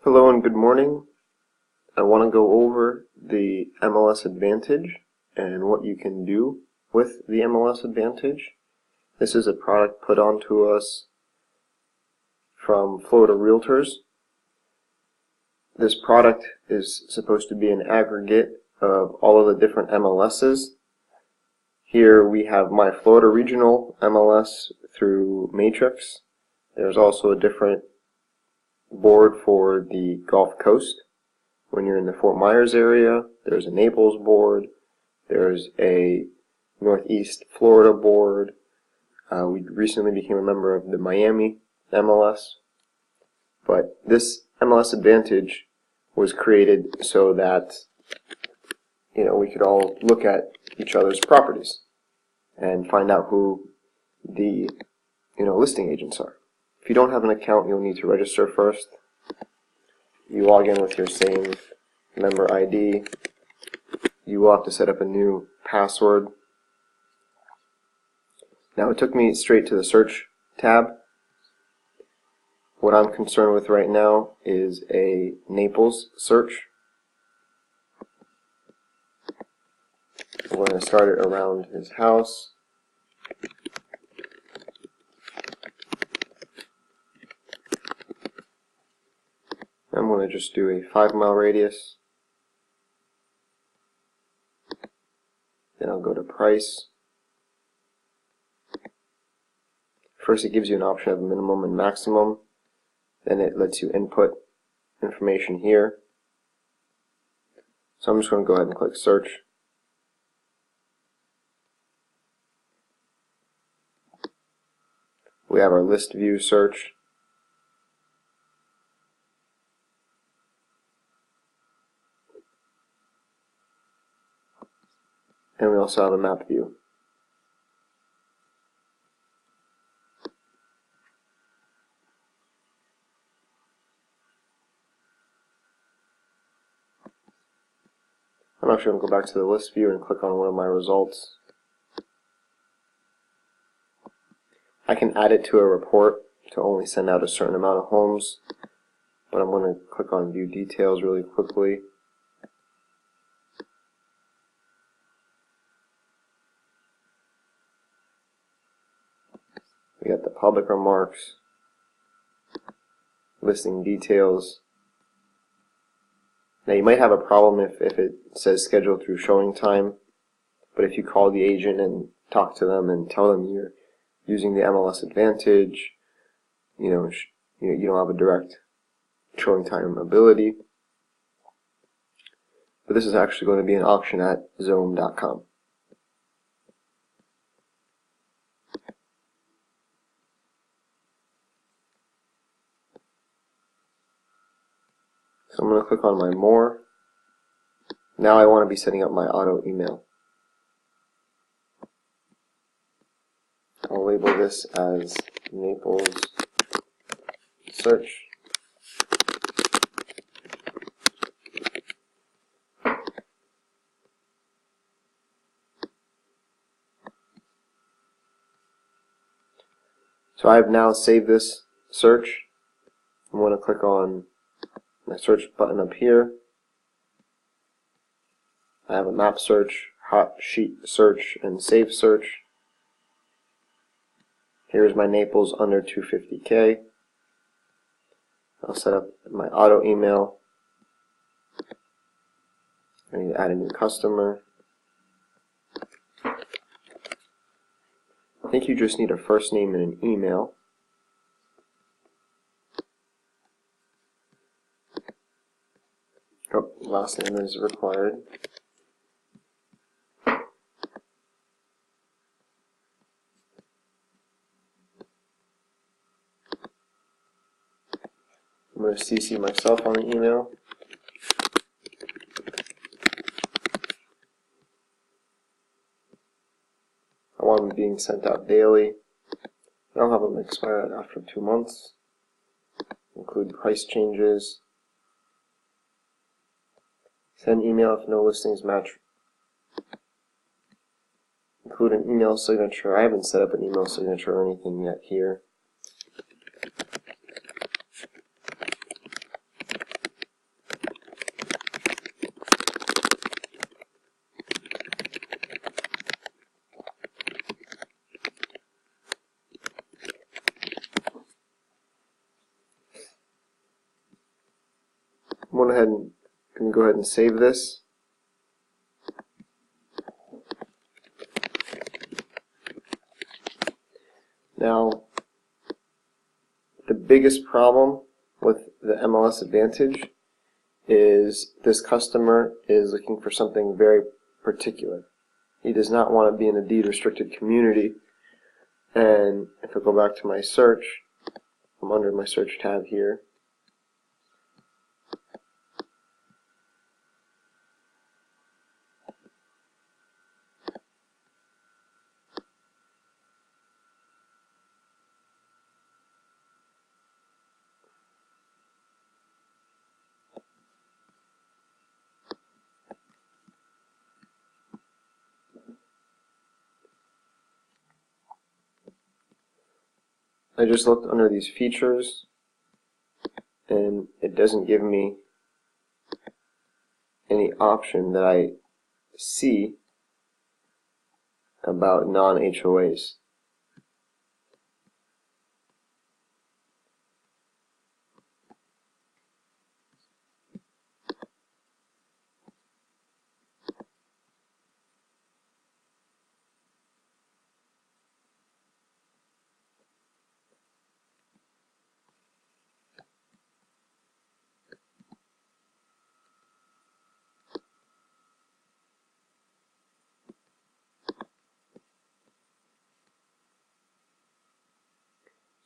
Hello and good morning. I want to go over the MLS Advantage and what you can do with the MLS Advantage. This is a product put onto us from Florida Realtors. This product is supposed to be an aggregate of all of the different MLSs. Here we have my Florida Regional MLS through Matrix. There's also a different board for the Gulf Coast. When you're in the Fort Myers area, there's a Naples board, there's a Northeast Florida board. We recently became a member of the Miami MLS. But this MLS Advantage was created so that we could all look at each other's properties and find out who the listing agents are. If you don't have an account, you'll need to register first. You log in with your same member ID. You will have to set up a new password. Now it took me straight to the search tab. What I'm concerned with right now is a Naples search. We're going to start it around his house. I'm going to just do a 5-mile radius. Then I'll go to price. First it gives you an option of minimum and maximum. Then it lets you input information here. So I'm just going to go ahead and click search. We have our list view search. And we also have a map view. I'm actually going to go back to the list view and click on one of my results. I can add it to a report to only send out a certain amount of homes, but I'm going to click on view details really quickly. We got the public remarks, listing details. Now you might have a problem if it says scheduled through showing time, but if you call the agent and talk to them and tell them you're using the MLS Advantage, you don't have a direct showing time ability. But this is actually going to be an auction at Zome.com. So I'm going to click on my more. Now I want to be setting up my auto email. I'll label this as Naples search. So I have now saved this search. I'm going to click on my search button up here. I have a map search, hot sheet search, and save search. Here's my Naples under 250K. I'll set up my auto email. I need to add a new customer. I think you just need a first name and an email. Oh, last name is required. I'm going to CC myself on the email. I want them being sent out daily. I'll have them expire after 2 months. Include price changes. Send email if no listings match. Include an email signature. I haven't set up an email signature or anything yet here. I'm going to go ahead and save this. Now, the biggest problem with the MLS Advantage is this customer is looking for something very particular. He does not want to be in a deed restricted community. And if I go back to my search, I'm under my search tab here. I just looked under these features and it doesn't give me any option that I see about non-HOAs.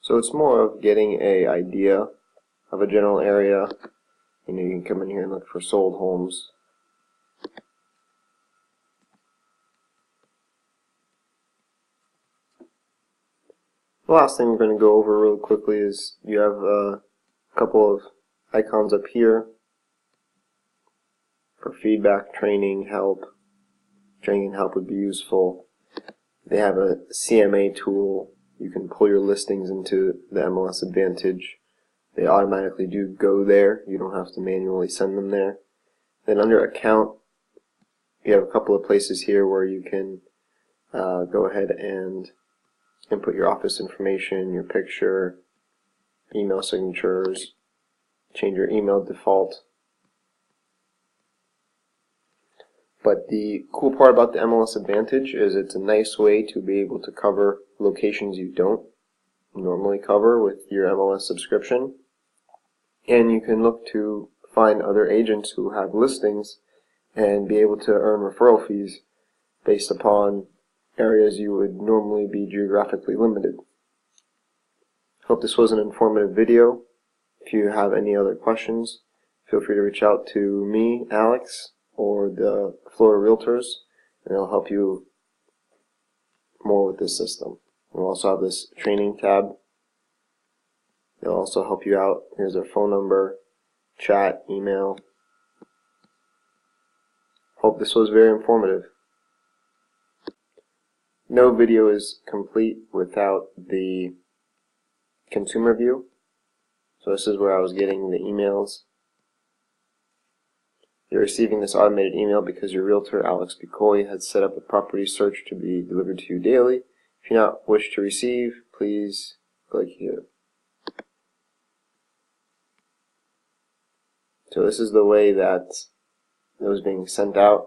So it's more of getting an idea of a general area. You can come in here and look for sold homes. The last thing we're going to go over real quickly is you have a couple of icons up here for feedback, training, help. Training and help would be useful. They have a CMA tool. You can pull your listings into the MLS Advantage. They automatically do go there. You don't have to manually send them there. Then under account, you have a couple of places here where you can go ahead and input your office information, your picture, email signatures, change your email default. But the cool part about the MLS Advantage is it's a nice way to be able to cover locations you don't normally cover with your MLS subscription. And you can look to find other agents who have listings and be able to earn referral fees based upon areas you would normally be geographically limited. Hope this was an informative video. If you have any other questions, feel free to reach out to me, Alex, or the Florida Realtors, and they'll help you more with this system. We'll also have this training tab. They'll also help you out. Here's their phone number, chat, email. Hope this was very informative. No video is complete without the consumer view. So this is where I was getting the emails. You're receiving this automated email because your realtor, Alex Piccoli, has set up a property search to be delivered to you daily. If you not wish to receive, please click here. So this is the way that it was being sent out.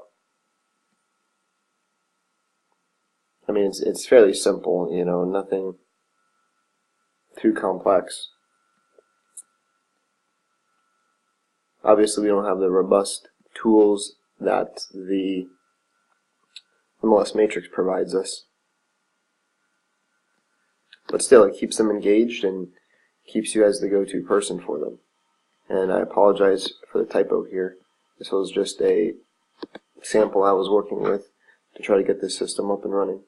I mean, it's fairly simple, you know, nothing too complex. Obviously, we don't have the robust tools that the MLS Matrix provides us. But still, it keeps them engaged and keeps you as the go-to person for them. And I apologize for the typo here. This was just a sample I was working with to try to get this system up and running.